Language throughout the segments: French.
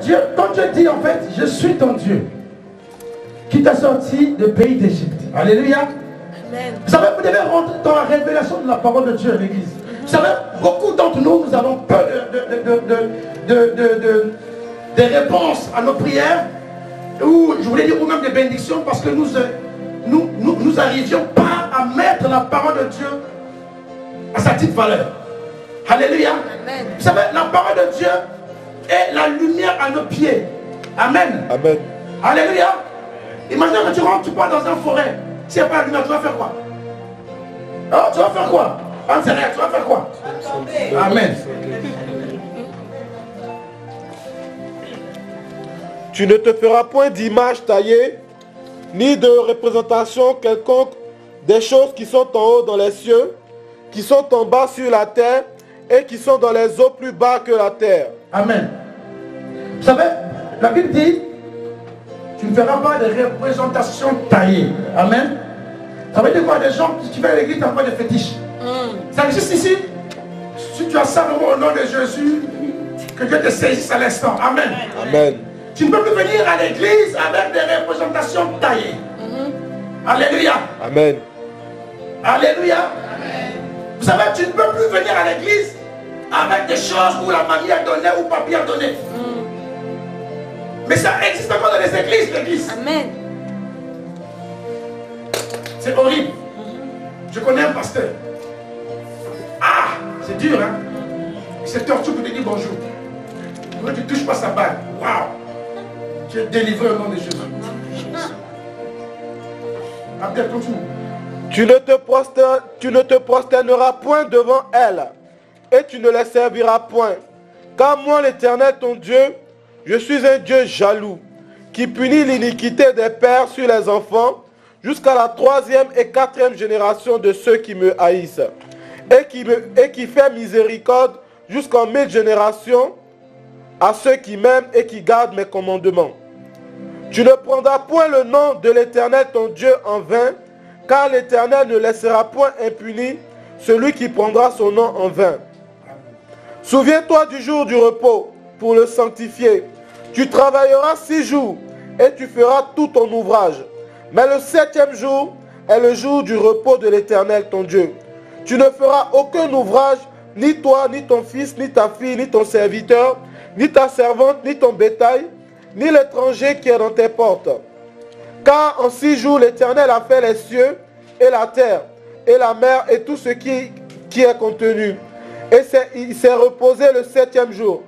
Dieu, quand Dieu dit en fait, je suis ton Dieu, qui t'a sorti du pays d'Égypte. Alléluia. Amen. Vous savez, vous devez rentrer dans la révélation de la parole de Dieu à l'église. Vous savez, beaucoup d'entre nous, nous avons peur des réponses à nos prières, ou je voulais dire, ou même des bénédictions, parce que nous n'arrivions pas à mettre la parole de Dieu à sa petite valeur. Alléluia. Amen. Vous savez, la parole de Dieu est la lumière à nos pieds. Amen. Amen. Alléluia. Imagine que tu rentres, tu pars dans une forêt. S'il n'y a pas la lumière, tu vas faire quoi? Alors, tu vas faire quoi? Tu vas faire quoi? Amen. Tu ne te feras point d'image taillée, ni de représentation quelconque des choses qui sont en haut dans les cieux, qui sont en bas sur la terre, et qui sont dans les eaux plus bas que la terre. Amen. Vous savez, la Bible dit, tu ne feras pas de représentation taillée. Amen. Ça veut dire quoi? Des gens qui viennent à l'église, tu n'as pas de fétiches. Ça existe ici. Si tu as ça au nom de Jésus, que Dieu te saisisse à l'instant. Amen. Amen. Tu ne peux plus venir à l'église avec des représentations taillées. Alléluia. Amen. Alléluia. Amen. Vous savez, tu ne peux plus venir à l'église avec des choses où la mamie a donné ou papi a donné. Mais ça existe encore dans les églises, l'église. Amen. C'est horrible. Je connais un pasteur. Ah, c'est dur, hein. C'est torture pour te dire bonjour. Quand tu ne touches pas sa bague, waouh, tu es délivré au nom de Jésus. Abdel, continue. Tu ne te prosterneras point devant elle, et tu ne les serviras point. Car moi, l'Éternel, ton Dieu, je suis un Dieu jaloux, qui punit l'iniquité des pères sur les enfants, jusqu'à la 3e et 4e génération de ceux qui me haïssent, et qui fait miséricorde jusqu'en 1000 générations à ceux qui m'aiment et qui gardent mes commandements. Tu ne prendras point le nom de l'Éternel ton Dieu en vain, car l'Éternel ne laissera point impuni celui qui prendra son nom en vain. Souviens-toi du jour du repos pour le sanctifier. Tu travailleras 6 jours et tu feras tout ton ouvrage. Mais le 7e jour est le jour du repos de l'Éternel ton Dieu. Tu ne feras aucun ouvrage, ni toi, ni ton fils, ni ta fille, ni ton serviteur, ni ta servante, ni ton bétail, ni l'étranger qui est dans tes portes. Car en 6 jours l'Éternel a fait les cieux et la terre, et la mer et tout ce qui est contenu. Et il s'est reposé le 7e jour.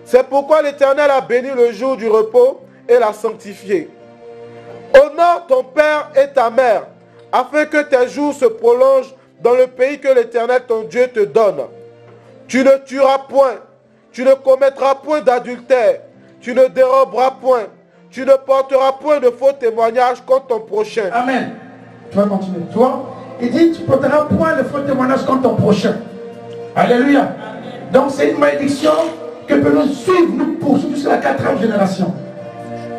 C'est pourquoi l'Éternel a béni le jour du repos et l'a sanctifié. Honore ton père et ta mère, afin que tes jours se prolongent dans le pays que l'Éternel ton Dieu te donne. Tu ne tueras point, tu ne commettras point d'adultère, tu ne déroberas point, tu ne porteras point de faux témoignages contre ton prochain. Amen. Tu vas continuer. Tu vois, il dit, tu ne porteras point de faux témoignages contre ton prochain. Alléluia. Amen. Donc c'est une malédiction que peut nous suivre, nous poursuivre jusqu'à la 4e génération.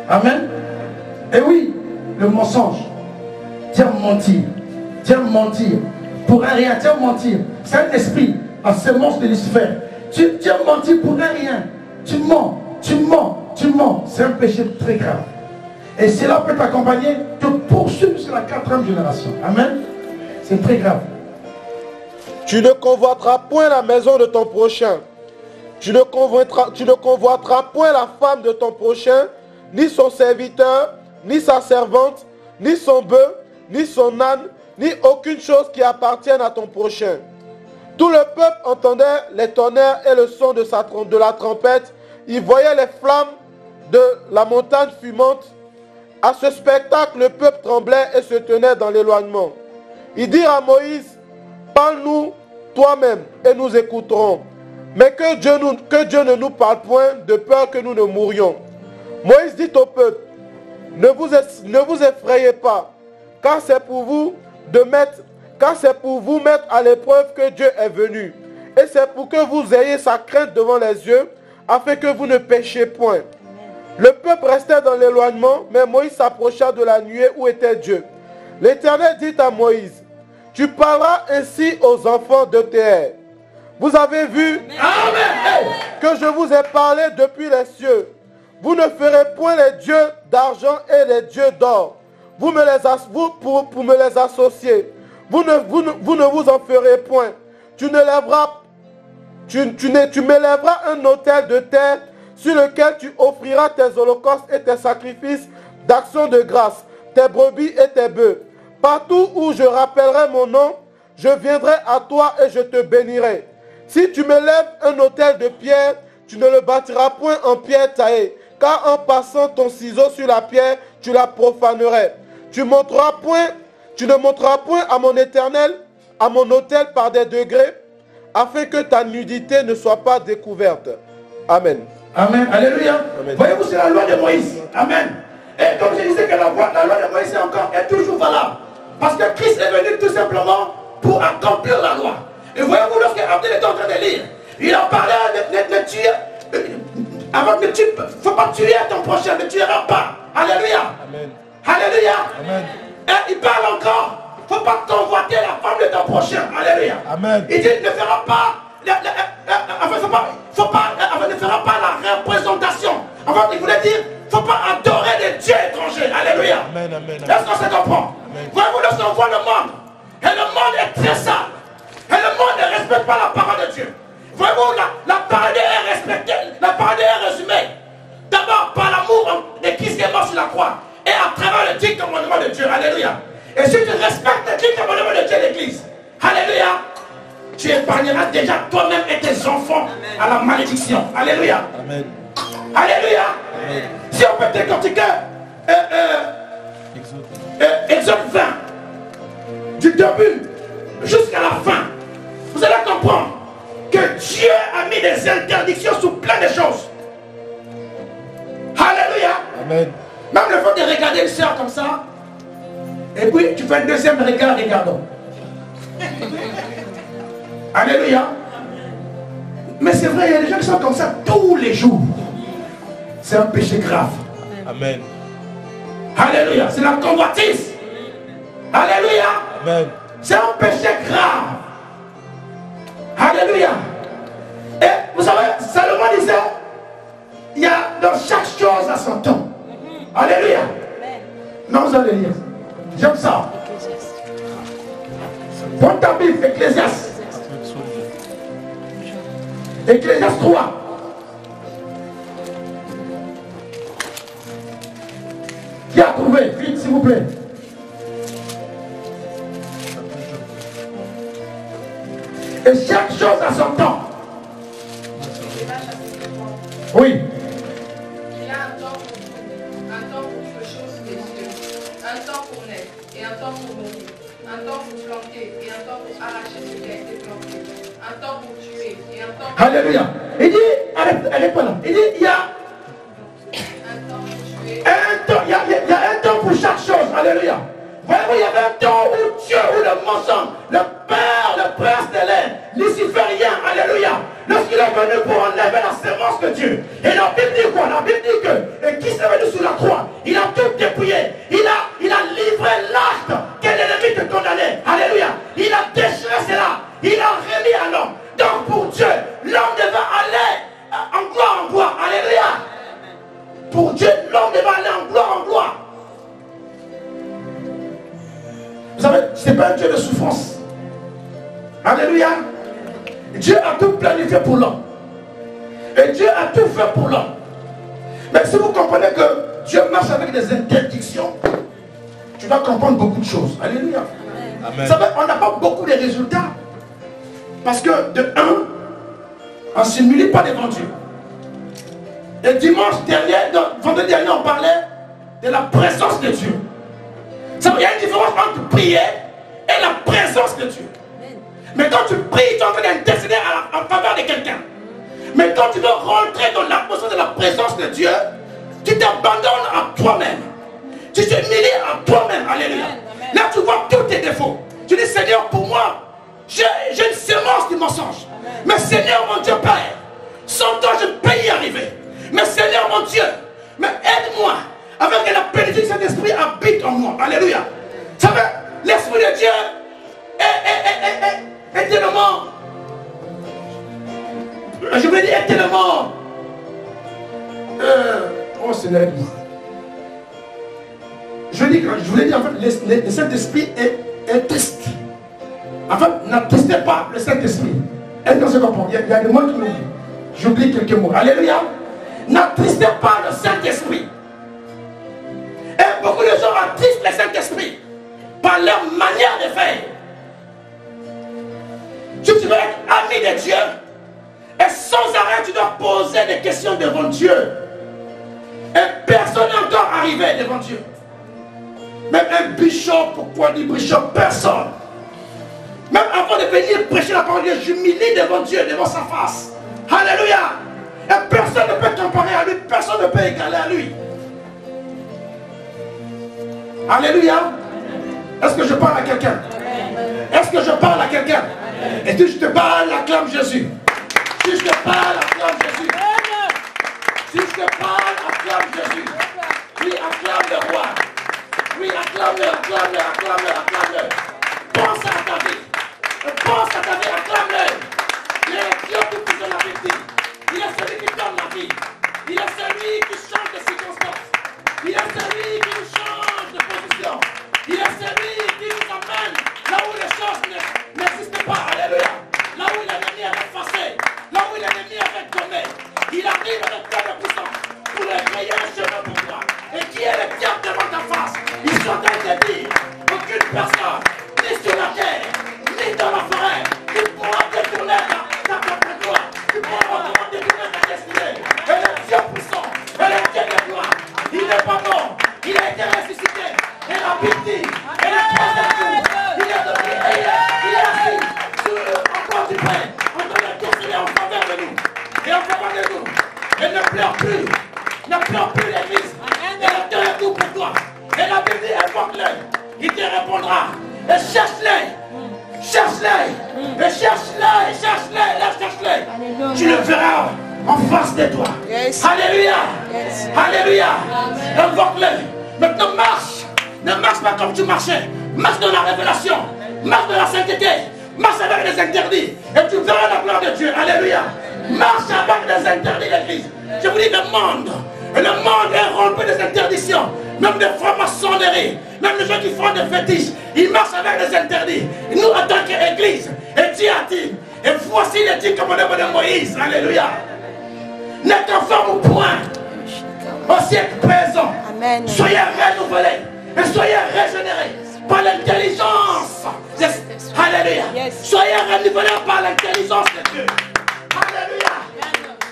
Amen. Et oui, le mensonge. Dire mentir. Pour un rien, dire mentir. C'est un esprit, un semence de Lucifer. Tu as menti pour un rien. Tu mens. C'est un péché très grave. Et cela peut t'accompagner, te poursuivre sur la 4e génération. Amen. C'est très grave. Tu ne convoiteras point la maison de ton prochain. Tu ne convoiteras point la femme de ton prochain, ni son serviteur, ni sa servante, ni son bœuf, ni son âne, ni aucune chose qui appartienne à ton prochain. Tout le peuple entendait les tonnerres et le son de la trompette. Il voyait les flammes de la montagne fumante. À ce spectacle, le peuple tremblait et se tenait dans l'éloignement. Ils dirent à Moïse, parle-nous toi-même et nous écouterons. Mais que Dieu ne nous parle point de peur que nous ne mourions. Moïse dit au peuple, ne vous effrayez pas, car c'est pour vous mettre à l'épreuve que Dieu est venu. Et c'est pour que vous ayez sa crainte devant les yeux, afin que vous ne péchiez point. Le peuple restait dans l'éloignement, mais Moïse s'approcha de la nuée où était Dieu. L'Éternel dit à Moïse, tu parleras ainsi aux enfants de Théer. Vous avez vu que je vous ai parlé depuis les cieux. Vous Vous ne ferez point les dieux d'argent et les dieux d'or. Pour me les associer. Vous ne vous en ferez point. Tu m'élèveras un autel de terre sur lequel tu offriras tes holocaustes et tes sacrifices d'action de grâce, tes brebis et tes bœufs. Partout où je rappellerai mon nom, je viendrai à toi et je te bénirai. Si tu m'élèves un autel de pierre, tu ne le bâtiras point en pierre taillée, car en passant ton ciseau sur la pierre, tu la profanerais. Tu ne monteras point à mon éternel, à mon autel par des degrés, afin que ta nudité ne soit pas découverte. Amen. Amen. Alléluia. Amen. Voyez-vous, c'est la loi de Moïse. Amen. Et comme je disais que la loi de Moïse est toujours valable. Parce que Christ est venu tout simplement pour accomplir la loi. Et voyez-vous, lorsque Abdel était en train de lire, il en parlait de tuer. Avant de tuer, il ne faut pas tuer ton prochain, ne tueras pas. Alléluia. Amen. Alléluia. Amen. Et il parle encore. Il ne faut pas convoiter la femme de ton prochain. Alléluia. Amen. Il dit, ne fera pas. Ne fera pas la représentation. En fait, il voulait dire, il ne faut pas adorer des dieux étrangers. Alléluia. Amen. Est-ce qu'on se comprend? Voyez-vous, lorsqu'on voit le monde, et le monde est très sale, et le monde ne respecte pas la parole de Dieu. Voyez-vous, la parole de Dieu est respectée, la parole de Dieu est résumée. D'abord par l'amour de Christ qui est mort sur la croix, et à travers le 10 commandements de Dieu. Alléluia. Et si tu respectes les 10 commandements de Dieu, l'Église, alléluia, tu épargneras déjà toi-même et tes enfants à la malédiction. Alléluia. Amen. Alléluia. Amen. Si on peut décortiquer Exode 20, du début jusqu'à la fin, vous allez comprendre que Dieu a mis des interdictions sur plein de choses. Alléluia. Amen. Même le fait de regarder une soeur comme ça, et puis tu fais un deuxième regard, regardons. Alléluia. Mais c'est vrai, il y a des gens qui sont comme ça tous les jours. C'est un péché grave. Amen. Alléluia. C'est la convoitise. Alléluia. Amen. C'est un péché grave. Alléluia. Et vous savez, Salomon disait, il y a dans chaque chose à son temps. Alléluia. Non, vous allez lire. J'aime ça. Prends ta Bible, Ecclésiaste. Ecclésiaste 3. Qui a trouvé? Vite, s'il vous plaît. Et chaque chose a son temps. Oui. Il a un temps pour toutes choses des cieux, un temps pour naître et un temps pour mourir, un temps pour planter et un temps pour arracher ce qui a été planté, un temps pour tuer et un temps pour... Alléluia. Il dit, arrête pas là. Il dit, il y a un temps pour tuer. Il y a un temps pour chaque chose. Alléluia. Voyez-vous, il y avait un temps où Dieu, où le mensonge, le père, le prince de l'air, luciférien, alléluia, lorsqu'il est venu pour enlever la sémence de Dieu. Et la Bible dit quoi? La Bible dit que qui s'est venu sous la croix, il a tout dépouillé. Il a livré l'acte que l'ennemi te condamnait. Alléluia. Il a déchiré cela. Il a remis à l'homme. Donc pour Dieu, l'homme devait aller en gloire. Alléluia. Pour Dieu, l'homme devait aller en gloire. Vous savez, ce n'est pas un Dieu de souffrance. Alléluia. Dieu a tout planifié pour l'homme. Et Dieu a tout fait pour l'homme. Mais si vous comprenez que Dieu marche avec des interdictions, tu vas comprendre beaucoup de choses. Alléluia. Amen. Vous savez, on n'a pas beaucoup de résultats. Parce que de un, on ne s'humilie pas devant Dieu. Et dimanche dernier, vendredi dernier, on parlait de la présence de Dieu. Il y a une différence entre prier et la présence de Dieu. Mais quand tu pries, tu es en train d'intercéder en faveur de quelqu'un. Mais quand tu veux rentrer dans l'atmosphère de la présence de Dieu, tu t'abandonnes à toi-même. Tu t'humilies à toi-même. Alléluia. Là, tu vois tous tes défauts. Tu dis, Seigneur, pour moi, j'ai une sémence du mensonge. Mais Seigneur, mon Dieu Père, sans toi, je peux y arriver. Mais Seigneur, mon Dieu, mais aide-moi. Afin que la bénédiction de Saint-Esprit habite en moi. Alléluia. Vous savez, l'Esprit de Dieu est tellement... Je voulais dire, est tellement... Oh Seigneur Église. Je vous l'ai dit, en fait, le Saint-Esprit est test. En fait, n'attestez pas le Saint-Esprit. Est-ce qu'on se comprend? Il y a des mots qui m'oublient. J'oublie quelques mots. Alléluia. N'attristez pas le Saint-Esprit. Et beaucoup de gens attristent le Saint-Esprit par leur manière de faire. Si tu veux être ami de Dieu, et sans arrêt tu dois poser des questions devant Dieu. Et personne n'est encore arrivé devant Dieu. Même un bishop, pourquoi dit bishop? Personne. Même avant de venir prêcher la parole de Dieu, j'humilie devant Dieu, devant sa face. Alléluia. Et personne ne peut comparer à lui, personne ne peut égaler à lui. Alléluia. Est-ce que je parle à quelqu'un? Est-ce que je parle à quelqu'un? Et si je te parle, acclame Jésus. Si je te parle, acclame Jésus. Si je te parle, acclame Jésus. Oui, acclame le roi. Oui, acclame-le, acclame-le, acclame-le, acclame-le. Pense à ta vie. Pense à ta vie, acclame-le. Il est Dieu qui pousse la vie. Il est celui qui donne la vie. Il est celui qui change de circonstances. Il est celui qui nous change de position. Il est celui qui nous amène là où les choses n'existent pas. Alléluia. Là où l'ennemi est effacé. Là où l'ennemi est gommé. Il arrive avec plein de puissance pour créer un chemin pour toi. Et qui est le diable devant ta face? Ils sont en train de dire aucune personne, ni sur la terre, ni dans la forêt, qui pourra détourner ta gloire. Tu pourras détourner ta destinée. Et le Dieu puissant, et le Dieu de gloire, il n'est pas mort, il a été ressuscité. Et la Bible, et le troisième jour, il est devenu, il est assis en quoi du Père, en train d'intercéder en faveur de nous. Et en faveur de nous. Et ne pleure plus. Ne pleure plus l'église. Et le Dieu est tout pour toi. Et la Bible dit, invoque-le. Il te répondra. Et cherche-le. Cherche-le. Et cherche-le. Et cherche-le. Là, cherche-le. Tu le verras en face de toi. Yes. Alléluia. Yes. Alléluia. Invoque-le. Maintenant, marche. Ne marche pas comme tu marchais. Marche dans la révélation. Marche dans la sainteté. Marche avec les interdits. Et tu verras la gloire de Dieu. Alléluia. Marche avec les interdits de l'église. Je vous dis le monde. Et le monde est rempli des interdictions. Même des francs-maçonneries. Même les gens qui font des fétiches. Ils marchent avec les interdits. Et nous, en tant qu'église, et Dieu a dit, et voici les 10 commandements de Moïse. Alléluia. N'est conforme au point. Au siècle présent. Amen. Soyez renouvelés. Et soyez régénérés par l'intelligence. Alléluia. Yes. Soyez renouvelés par l'intelligence de Dieu. Alléluia.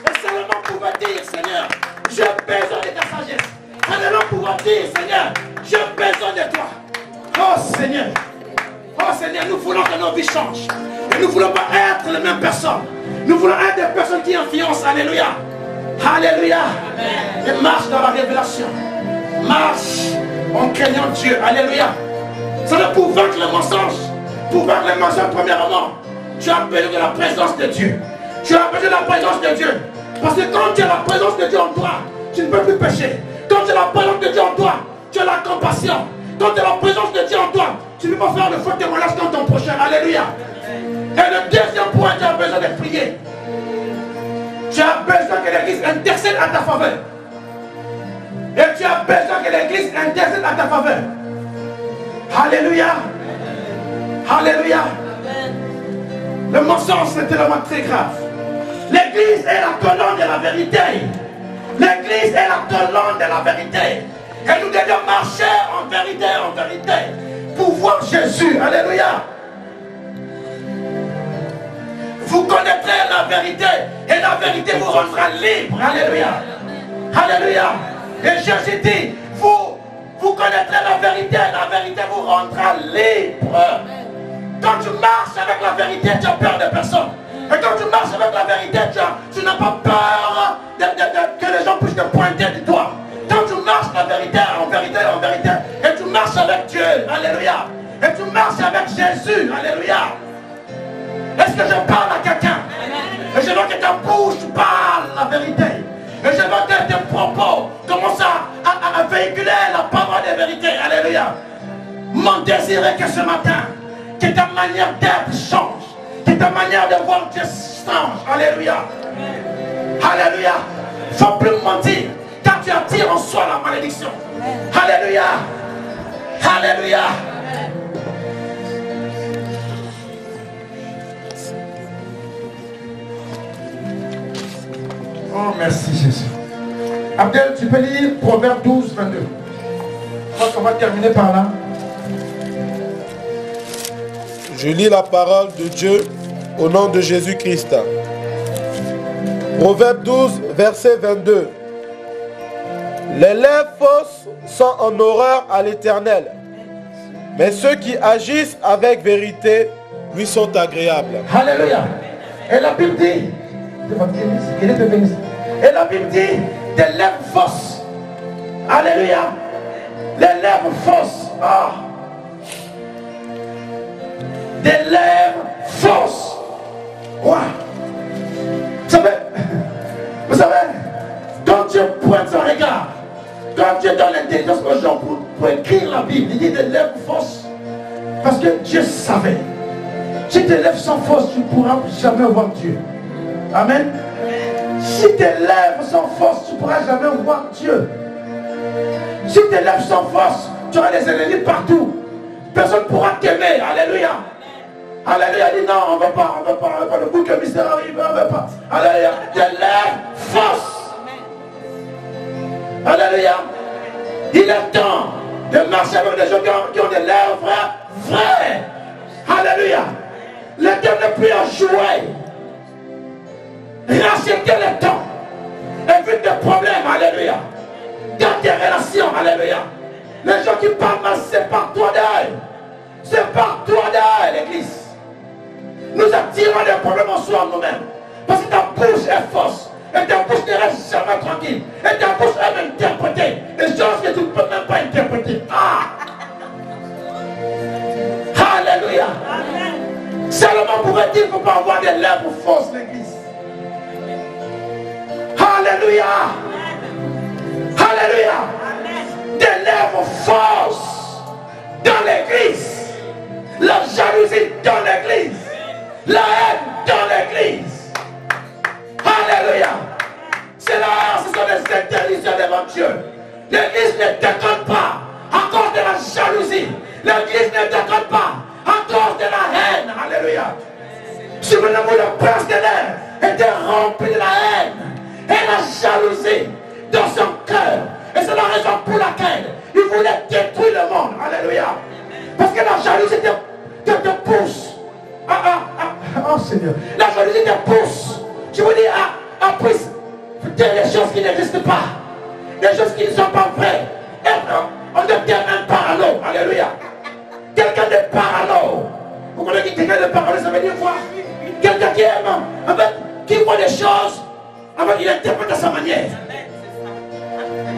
Et seulement pouvoir dire, Seigneur, j'ai besoin de ta sagesse. Seulement pouvoir dire, Seigneur, j'ai besoin de toi. Oh Seigneur. Oh Seigneur, nous voulons que nos vies changent. Et nous ne voulons pas être les mêmes personnes. Nous voulons être des personnes qui influencent. Alléluia. Alléluia. Amen. Et marche dans la révélation. Marche en craignant Dieu. Alléluia. Ça veut pour vaincre le mensonge. Pour vaincre le mensonge, premièrement, tu as besoin de la présence de Dieu. Tu as besoin de la présence de Dieu. Parce que quand tu as la présence de Dieu en toi, tu ne peux plus pécher. Quand tu as la présence de Dieu en toi, tu as la compassion. Quand tu as la présence de Dieu en toi, tu ne peux pas faire de faux témoignages dans ton prochain. Alléluia. Et le deuxième point, tu as besoin de prier. Tu as besoin que l'église intercède à ta faveur. Et tu as besoin que l'église intercède à ta faveur. Alléluia. Alléluia. Le mensonge, c'est tellement très grave. L'église est la colonne de la vérité. L'église est la colonne de la vérité. Et nous devons marcher en vérité, pour voir Jésus. Alléluia. Vous connaîtrez la vérité. Et la vérité vous rendra libre. Alléluia. Alléluia. Et Jésus dit, vous connaîtrez la vérité vous rendra libre. Quand tu marches avec la vérité, tu as peur de personne. Et quand tu marches avec la vérité, tu n'as pas peur que les gens puissent te pointer du doigt. Quand tu marches la vérité, en vérité, et tu marches avec Dieu, alléluia. Et tu marches avec Jésus, alléluia. Est-ce que je parle à quelqu'un? Et je veux que ta bouche parle la vérité. Et je veux que tes propos commencent à véhiculer la parole de vérité. Alléluia. Mon désir est que ce matin, que ta manière d'être change. Que ta manière de voir Dieu change. Alléluia. Alléluia. Il ne faut plus mentir. Quand tu attires en soi la malédiction. Alléluia. Alléluia. Oh, merci Jésus. Abdel, tu peux lire Proverbe 12, 22. Je crois qu'on va terminer par là. Je lis la parole de Dieu au nom de Jésus-Christ. Proverbe 12, verset 22. Les lèvres fausses sont en horreur à l'Éternel, mais ceux qui agissent avec vérité lui sont agréables. Alléluia. Et la Bible dit, et la Bible dit, des lèvres fausses. Alléluia. Les lèvres fausses. Ah. Des lèvres fausses. Wow. Vous savez, quand Dieu pointe son regard, quand Dieu donne l'intelligence aux gens pour écrire la Bible, il dit des lèvres fausses. Parce que Dieu savait. Si tes lèvres sont fausses, tu ne pourras jamais voir Dieu. Amen. Si tes lèvres sont fausses, tu ne pourras jamais voir Dieu. Si tes lèvres sont fausses, tu auras des ennemis partout. Personne ne pourra t'aimer. Alléluia. Alléluia. Il dit non, on ne veut pas, on ne veut pas, on ne veut pas. Le bouc émissaire arrive, on ne veut pas. Alléluia. Des lèvres fausses. Alléluia. Il est temps de marcher avec des gens qui ont des lèvres vraies. Alléluia. Le temps n'est plus à jouer. Rachetez le temps. Évite des problèmes. Alléluia. Dans tes relations. Alléluia. Les gens qui parlent mal, c'est par toi d'œil. C'est par toi d'œil, l'église. Nous attirons des problèmes en soi nous-mêmes. Parce que ta bouche est fausse. Et ta bouche ne reste jamais tranquille. Et ta bouche aime interpréter des choses que tu ne peux même pas interpréter. Ah! Alléluia. Seulement pouvait dire qu'il ne faut pas avoir des lèvres fausses, l'église. Alléluia. Alléluia. Des lèvres fausses dans l'église. La jalousie dans l'église. La haine dans l'église. Alléluia. C'est là, ce sont des interdictions devant Dieu. L'église ne déconne pas encore de la jalousie. L'église ne déconne pas encore de la haine. Alléluia. Souvenez-vous, le prince de l'air était rempli de la haine et la jalousie dans son cœur. Et c'est la raison pour laquelle il voulait détruire le monde. Alléluia. Parce que la jalousie te pousse. Oh Seigneur. La jalousie te pousse. Je vous dis, à plus des choses qui n'existent pas. Des choses qui ne sont pas vraies. Et on devient un parano. Alléluia. Quelqu'un de parano. Vous connaissez quelqu'un de parano, ça veut dire quoi? Quelqu'un qui aime, qui voit des choses, il interprète à sa manière.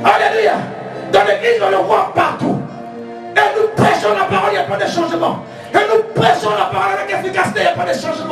Alléluia. Dans l'église, on le voit partout. Et nous prêchons la parole, il n'y a pas de changement. Et nous prêchons la parole avec efficacité, il n'y a pas de changement.